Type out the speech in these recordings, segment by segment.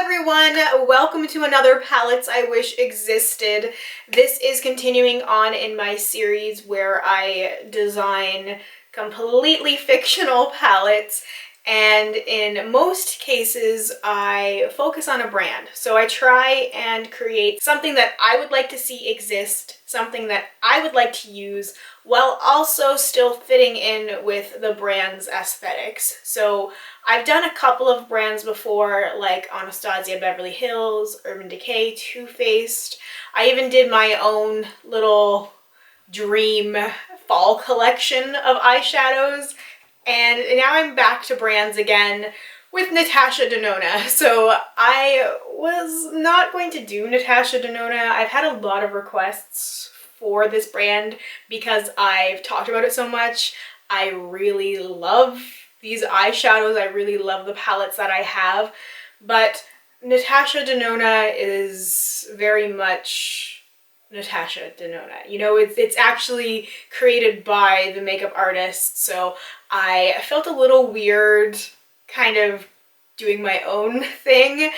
everyone, welcome to another Palettes I Wish Existed. This is continuing on in my series where I design completely fictional palettes, and in most cases I focus on a brand. So I try and create something that I would like to see exist, something that I would like to use, while also still fitting in with the brand's aesthetics. So I've done a couple of brands before, like Anastasia Beverly Hills, Urban Decay, Too Faced. I even did my own little dream fall collection of eyeshadows, and now I'm back to brands again with Natasha Denona. So I was not going to do Natasha Denona. I've had a lot of requests for this brand because I've talked about it so much. I really love these eyeshadows. I really love the palettes that I have, but Natasha Denona is very much Natasha Denona. You know, it's actually created by the makeup artist, so I felt a little weird kind of doing my own thing,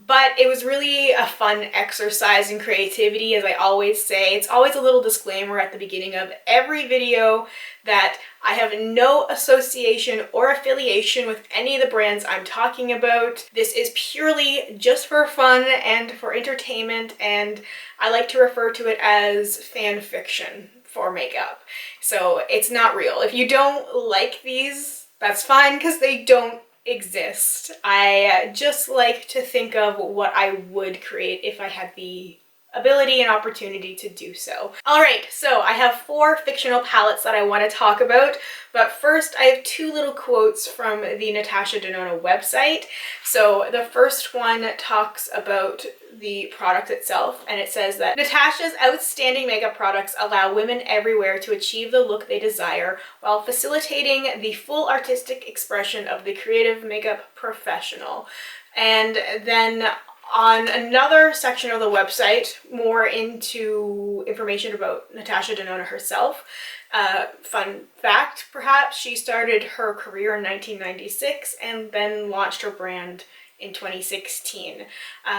but it was really a fun exercise in creativity. As I always say, it's always a little disclaimer at the beginning of every video that I have no association or affiliation with any of the brands I'm talking about. This is purely just for fun and for entertainment, and I like to refer to it as fan fiction for makeup. So it's not real. If you don't like these, that's fine, because they don't exist. I just like to think of what I would create if I had the ability and opportunity to do so. Alright, so I have 4 fictional palettes that I want to talk about, but first I have 2 little quotes from the Natasha Denona website. So the first one talks about the product itself, and it says that Natasha's outstanding makeup products allow women everywhere to achieve the look they desire while facilitating the full artistic expression of the creative makeup professional. And then on another section of the website, more into information about Natasha Denona herself. Fun fact, perhaps, she started her career in 1996 and then launched her brand in 2016.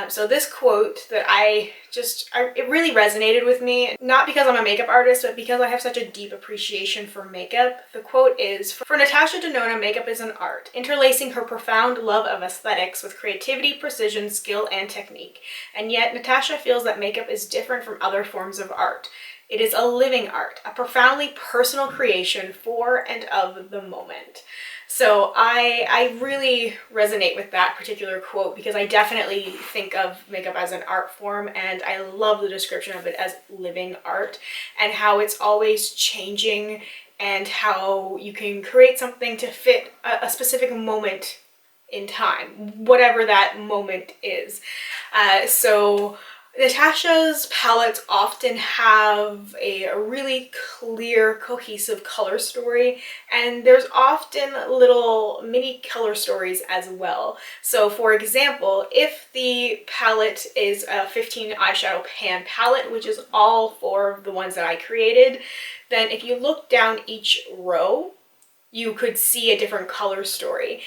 So this quote that it really resonated with me, not because I'm a makeup artist, but because I have such a deep appreciation for makeup. The quote is, "For Natasha Denona, makeup is an art, interlacing her profound love of aesthetics with creativity, precision, skill, and technique. And yet, Natasha feels that makeup is different from other forms of art. It is a living art, a profoundly personal creation for and of the moment." So I really resonate with that particular quote because I definitely think of makeup as an art form, and I love the description of it as living art and how it's always changing and how you can create something to fit a specific moment in time, whatever that moment is. So Natasha's palettes often have a really clear, cohesive color story, and there's often little mini color stories as well. So for example, if the palette is a 15 eyeshadow pan palette, which is all 4 of the ones that I created, then if you look down each row, you could see a different color story.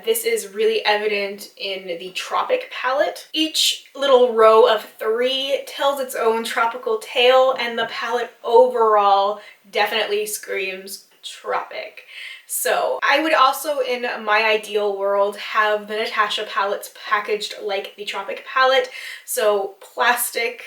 This is really evident in the Tropic palette. Each little row of 3 tells its own tropical tale, and the palette overall definitely screams tropic. So I would also, in my ideal world, have the Natasha palettes packaged like the Tropic palette. So plastic,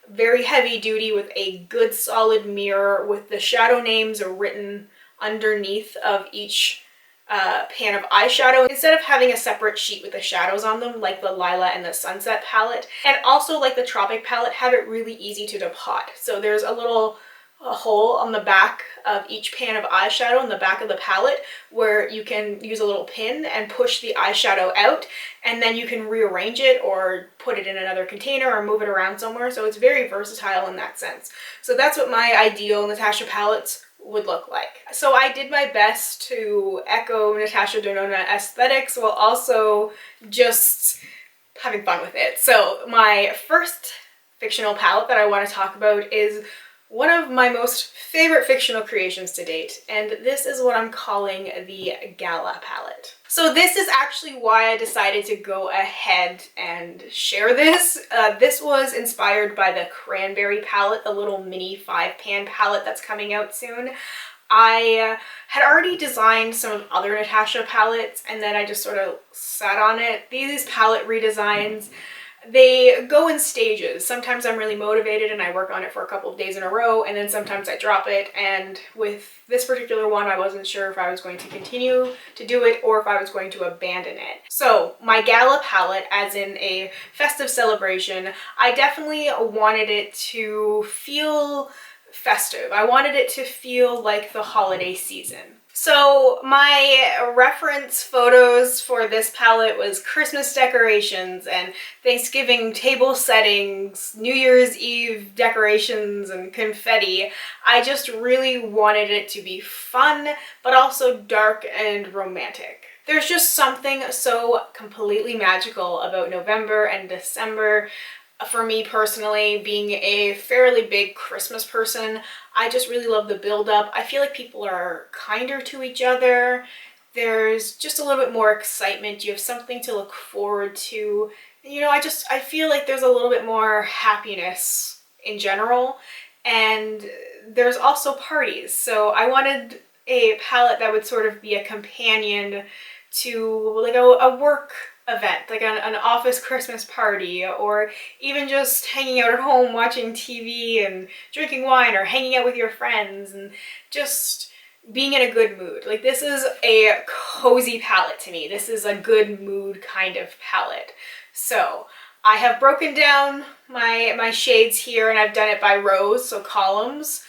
very heavy duty, with a good solid mirror with the shadow names written underneath of each pan of eyeshadow, instead of having a separate sheet with the shadows on them like the Lila and the Sunset palette. And also, like the Tropic palette, have it really easy to depot. So there's a hole on the back of each pan of eyeshadow in the back of the palette where you can use a little pin and push the eyeshadow out, and then you can rearrange it or put it in another container or move it around somewhere. So it's very versatile in that sense. So that's what my ideal Natasha palettes would look like. So I did my best to echo Natasha Denona aesthetics while also just having fun with it. So my first fictional palette that I want to talk about is one of my most favorite fictional creations to date, and this is what I'm calling the Gala Palette. So this is actually why I decided to go ahead and share this. This was inspired by the Cranberry palette, the little mini 5-pan palette that's coming out soon. I had already designed some other Natasha palettes, and then I just sort of sat on it. These palette redesigns, they go in stages. Sometimes I'm really motivated and I work on it for a couple of days in a row, and then sometimes I drop it. And with this particular one, I wasn't sure if I was going to continue to do it or if I was going to abandon it. So my Gala palette, as in a festive celebration, I definitely wanted it to feel festive. I wanted it to feel like the holiday season. So my reference photos for this palette was Christmas decorations and Thanksgiving table settings, New Year's Eve decorations and confetti. I just really wanted it to be fun, but also dark and romantic. There's just something so completely magical about November and December. For me personally, being a fairly big Christmas person, I just really love the build-up. I feel like people are kinder to each other. There's just a little bit more excitement. You have something to look forward to. You know, I feel like there's a little bit more happiness in general. And there's also parties. So I wanted a palette that would sort of be a companion to like a work event, like an office Christmas party, or even just hanging out at home watching TV and drinking wine, or hanging out with your friends and just being in a good mood. Like, this is a cozy palette to me. This is a good mood kind of palette. So I have broken down my shades here, and I've done it by rows, so columns.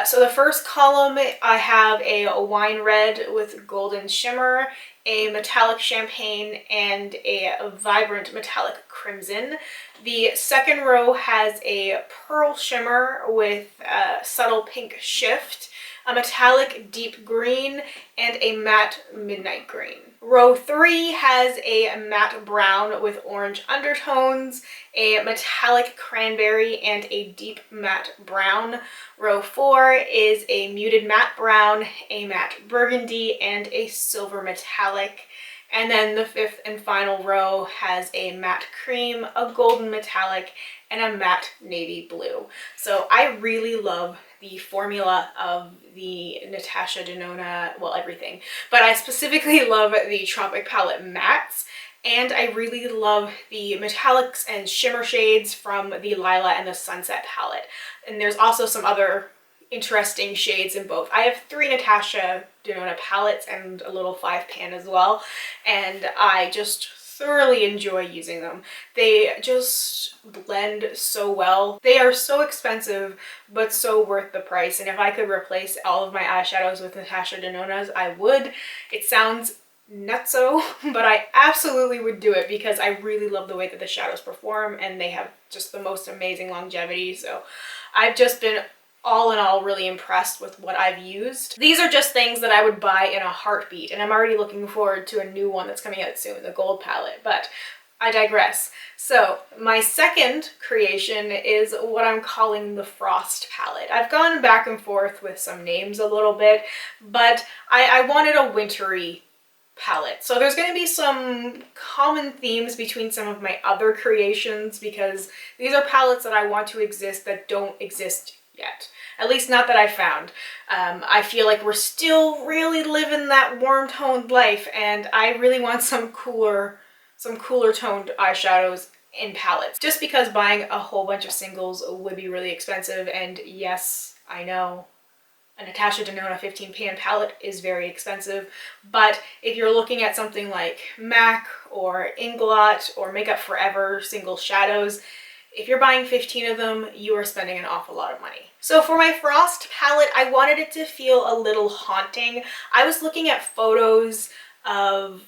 So the first column, I have a wine red with golden shimmer, a metallic champagne, and a vibrant metallic crimson. The second row has a pearl shimmer with a subtle pink shift, a metallic deep green, and a matte midnight green. Row 3 has a matte brown with orange undertones, a metallic cranberry, and a deep matte brown. Row 4 is a muted matte brown, a matte burgundy, and a silver metallic. And then the fifth and final row has a matte cream, a golden metallic, and a matte navy blue. So I really love the formula of the Natasha Denona, well, everything, but I specifically love the Tropic Palette mattes, and I really love the metallics and shimmer shades from the Lila and the Sunset palette. And there's also some other interesting shades in both. I have 3 Natasha Denona palettes and a little 5-pan as well, and I just thoroughly enjoy using them. They just blend so well. They are so expensive, but so worth the price. And if I could replace all of my eyeshadows with Natasha Denona's, I would. It sounds nutso, but I absolutely would do it because I really love the way that the shadows perform, and they have just the most amazing longevity. So I've just been all in all really impressed with what I've used. These are just things that I would buy in a heartbeat, and I'm already looking forward to a new one that's coming out soon, the gold palette, but I digress. So my second creation is what I'm calling the Frost palette. I've gone back and forth with some names a little bit, but I wanted a wintry palette. So there's going to be some common themes between some of my other creations because these are palettes that I want to exist that don't exist yet. At least not that I found. I feel like we're still really living that warm toned life, and I really want some cooler toned eyeshadows in palettes. Just because buying a whole bunch of singles would be really expensive, and yes, I know a Natasha Denona 15-pan palette is very expensive, but if you're looking at something like MAC or Inglot or Makeup Forever single shadows, if you're buying 15 of them, you are spending an awful lot of money. So for my Frost palette, I wanted it to feel a little haunting. I was looking at photos of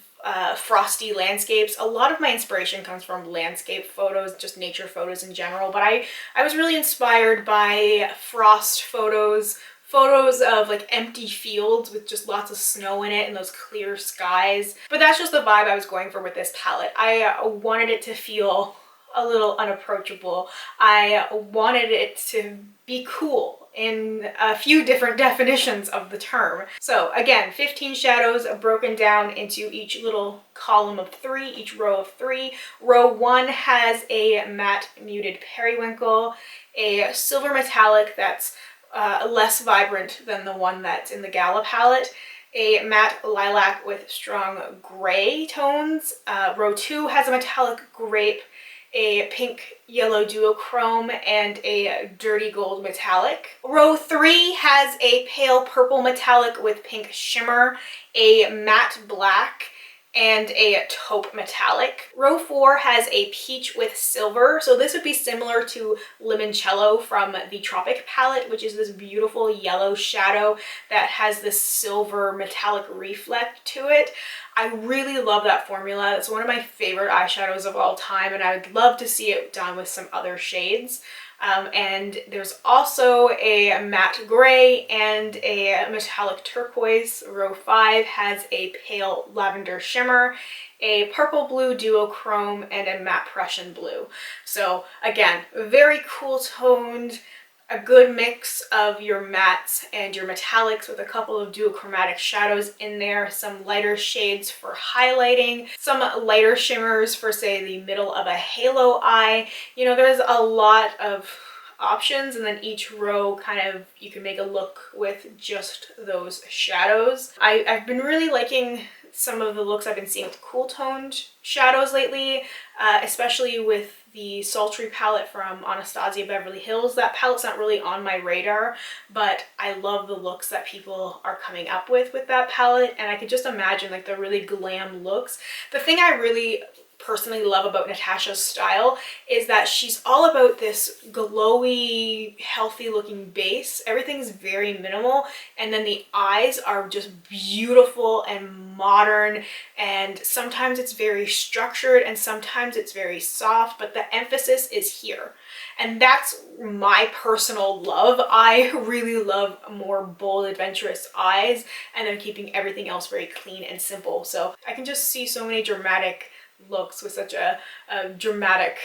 frosty landscapes. A lot of my inspiration comes from landscape photos, just nature photos in general, but I was really inspired by frost photos of like empty fields with just lots of snow in it and those clear skies. But that's just the vibe I was going for with this palette. I wanted it to feel a little unapproachable. I wanted it to be cool in a few different definitions of the term. So again, 15 shadows broken down into each little column of 3, each row of 3. Row 1 has a matte muted periwinkle, a silver metallic that's less vibrant than the one that's in the Gala palette, a matte lilac with strong gray tones. Row 2 has a metallic grape, a pink yellow duochrome, and a dirty gold metallic. Row 3 has a pale purple metallic with pink shimmer, a matte black, and a taupe metallic. Row 4 has a peach with silver. So this would be similar to Limoncello from the Tropic palette, which is this beautiful yellow shadow that has this silver metallic reflect to it. I really love that formula. It's one of my favorite eyeshadows of all time, and I would love to see it done with some other shades. And there's also a matte gray and a metallic turquoise. Row 5 has a pale lavender shimmer, a purple blue duochrome, and a matte Prussian blue. So again, very cool toned, a good mix of your mattes and your metallics with a couple of duochromatic shadows in there, some lighter shades for highlighting, some lighter shimmers for, say, the middle of a halo eye. You know, there's a lot of options, and then each row kind of, you can make a look with just those shadows. I've been really liking some of the looks I've been seeing with cool toned shadows lately, especially with the Sultry palette from Anastasia Beverly Hills. That palette's not really on my radar, but I love the looks that people are coming up with that palette, and I could just imagine like the really glam looks. The thing I really personally love about Natasha's style is that she's all about this glowy, healthy looking base. Everything's very minimal, and then the eyes are just beautiful and modern, and sometimes it's very structured and sometimes it's very soft, but the emphasis is here. And that's my personal love. I really love more bold, adventurous eyes, and then keeping everything else very clean and simple. So I can just see so many dramatic looks with such a dramatic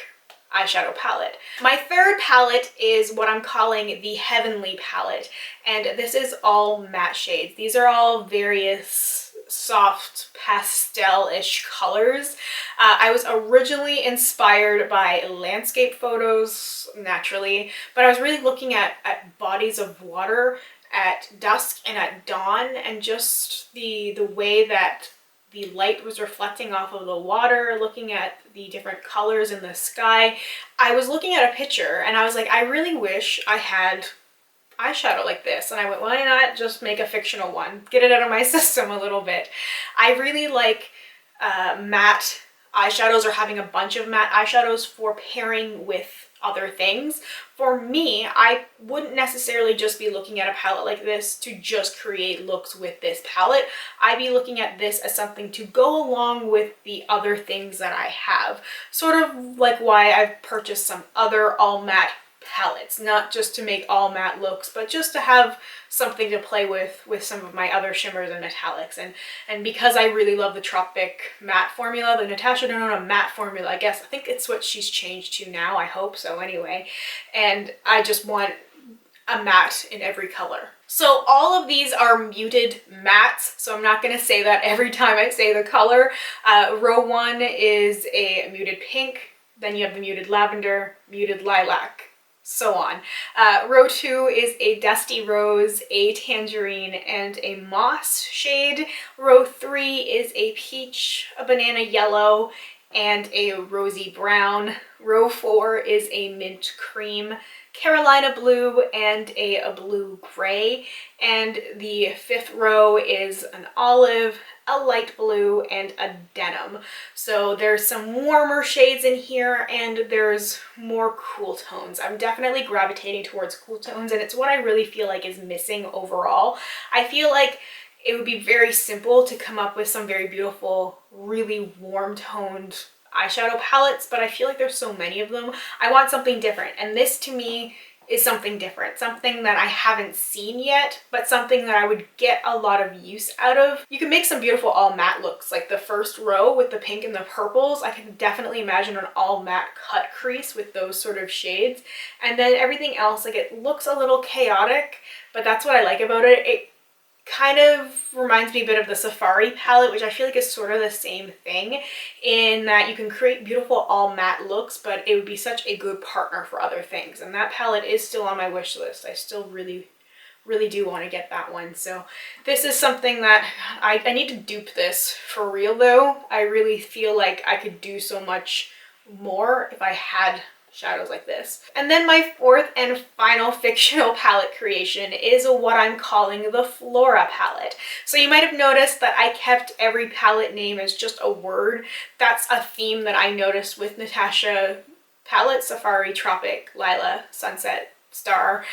eyeshadow palette. My third palette is what I'm calling the Heavenly palette, and this is all matte shades. These are all various soft pastel-ish colors. I was originally inspired by landscape photos, naturally, but I was really looking at bodies of water at dusk and at dawn, and just the way that the light was reflecting off of the water, looking at the different colors in the sky. I was looking at a picture and I was like, I really wish I had eyeshadow like this. And I went, why not just make a fictional one? Get it out of my system a little bit. I really like matte eyeshadows, or having a bunch of matte eyeshadows for pairing with other things. For me, I wouldn't necessarily just be looking at a palette like this to just create looks with this palette. I'd be looking at this as something to go along with the other things that I have. Sort of like why I've purchased some other all matte palettes, not just to make all matte looks, but just to have something to play with some of my other shimmers and metallics. And because I really love the Tropic matte formula, the Natasha Denona matte formula, I think it's what she's changed to now, I hope so anyway, and I just want a matte in every color. So all of these are muted mattes, so I'm not going to say that every time I say the color. Row 1 is a muted pink, then you have the muted lavender, muted lilac, so on. Row 2 is a dusty rose, a tangerine, and a moss shade. Row 3 is a peach, a banana yellow, and a rosy brown. Row 4 is a mint cream, Carolina blue, and a blue gray. And the 5th row is an olive, a light blue, and a denim. So there's some warmer shades in here, and there's more cool tones. I'm definitely gravitating towards cool tones, and it's what I really feel like is missing overall. I feel like it would be very simple to come up with some very beautiful, really warm toned eyeshadow palettes, but I feel like there's so many of them. I want something different, and this to me is something different, something that I haven't seen yet, but something that I would get a lot of use out of. You can make some beautiful all matte looks, like the first row with the pink and the purples. I can definitely imagine an all matte cut crease with those sort of shades. And then everything else, like, it looks a little chaotic, but that's what I like about it. It kind of reminds me a bit of the Safari palette, which I feel like is sort of the same thing, in that you can create beautiful all matte looks, but it would be such a good partner for other things. And that palette is still on my wish list. I still really do want to get that one. So this is something that I need to dupe this for real though. I really feel like I could do so much more if I had shadows like this. And then my fourth and final fictional palette creation is what I'm calling the Flora palette. So you might have noticed that I kept every palette name as just a word. That's a theme that I noticed with Natasha palette: Safari, Tropic, Lila, Sunset, Star.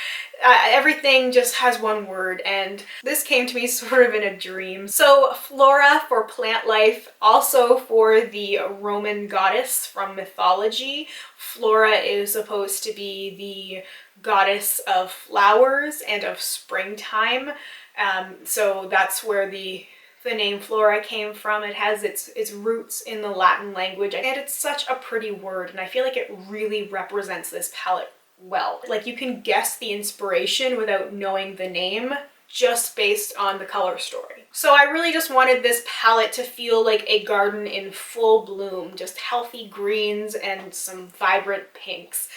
Everything just has one word, and this came to me sort of in a dream. So Flora for plant life, also for the Roman goddess from mythology. Flora is supposed to be the goddess of flowers and of springtime. So that's where the name Flora came from. It has its roots in the Latin language, and it's such a pretty word, and I feel like it really represents this palette well. Like, you can guess the inspiration without knowing the name just based on the color story. So I really just wanted this palette to feel like a garden in full bloom, just healthy greens and some vibrant pinks.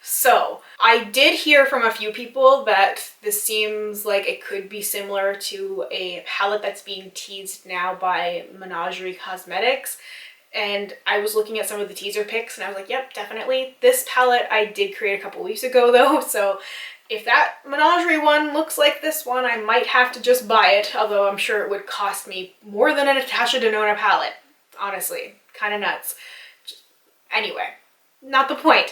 So I did hear from a few people that this seems like it could be similar to a palette that's being teased now by Menagerie Cosmetics. And I was looking at some of the teaser pics and I was like, yep, definitely. This palette I did create a couple weeks ago though, so if that Menagerie one looks like this one, I might have to just buy it, although I'm sure it would cost me more than a Natasha Denona palette. Honestly, kind of nuts. Anyway, not the point.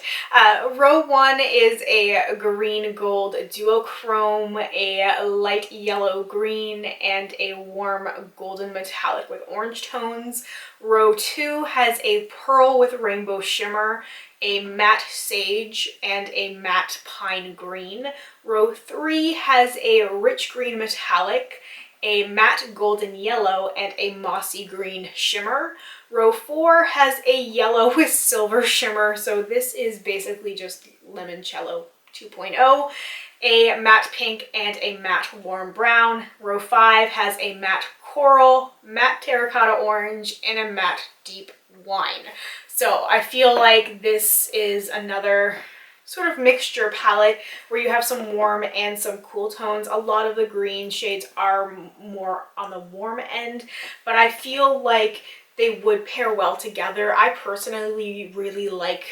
Row 1 is a green gold duochrome, a light yellow green, and a warm golden metallic with orange tones. Row 2 has a pearl with rainbow shimmer, a matte sage, and a matte pine green. Row 3 has a rich green metallic, a matte golden yellow, and a mossy green shimmer. Row 4 has a yellow with silver shimmer, so this is basically just Limoncello 2.0, a matte pink, and a matte warm brown. Row 5 has a matte coral, matte terracotta orange, and a matte deep wine. So I feel like this is another sort of mixture palette where you have some warm and some cool tones. A lot of the green shades are more on the warm end, but I feel like they would pair well together. I personally really like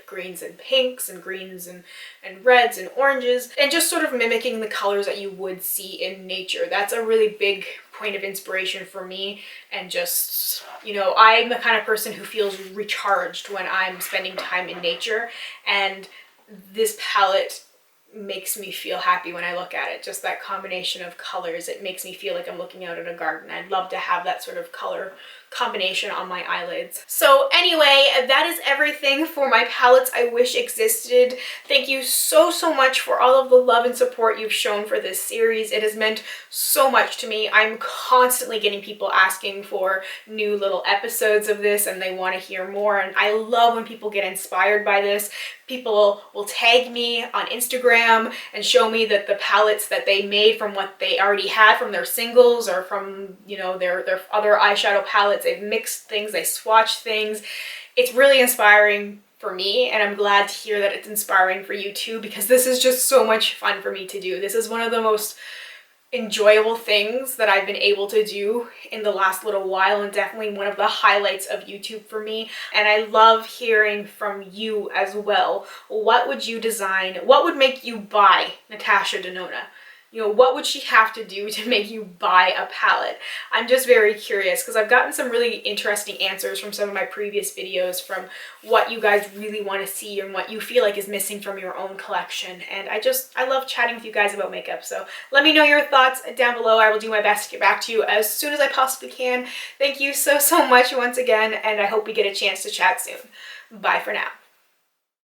greens and pinks and greens and reds and oranges, and just sort of mimicking the colors that you would see in nature. That's a really big point of inspiration for me, and just, you know, I'm the kind of person who feels recharged when I'm spending time in nature, and this palette makes me feel happy when I look at it. Just that combination of colors, it makes me feel like I'm looking out at a garden. I'd love to have that sort of color combination on my eyelids. So anyway, that is everything for my palettes I wish existed. Thank you so much for all of the love and support you've shown for this series. It has meant so much to me. I'm constantly getting people asking for new little episodes of this, and they want to hear more, and I love when people get inspired by this. People will tag me on Instagram and show me that the palettes that they made from what they already had from their singles, or from, you know, their other eyeshadow palettes. They've mixed things, they swatched things. It's really inspiring for me, and I'm glad to hear that it's inspiring for you too, because this is just so much fun for me to do. This is one of the most enjoyable things that I've been able to do in the last little while, and definitely one of the highlights of YouTube for me. And I love hearing from you as well. What would you design? What would make you buy Natasha Denona? You know, what would she have to do to make you buy a palette? I'm just very curious, because I've gotten some really interesting answers from some of my previous videos, from what you guys really want to see and what you feel like is missing from your own collection. And I love chatting with you guys about makeup. So let me know your thoughts down below. I will do my best to get back to you as soon as I possibly can. Thank you so much once again, and I hope we get a chance to chat soon. Bye for now.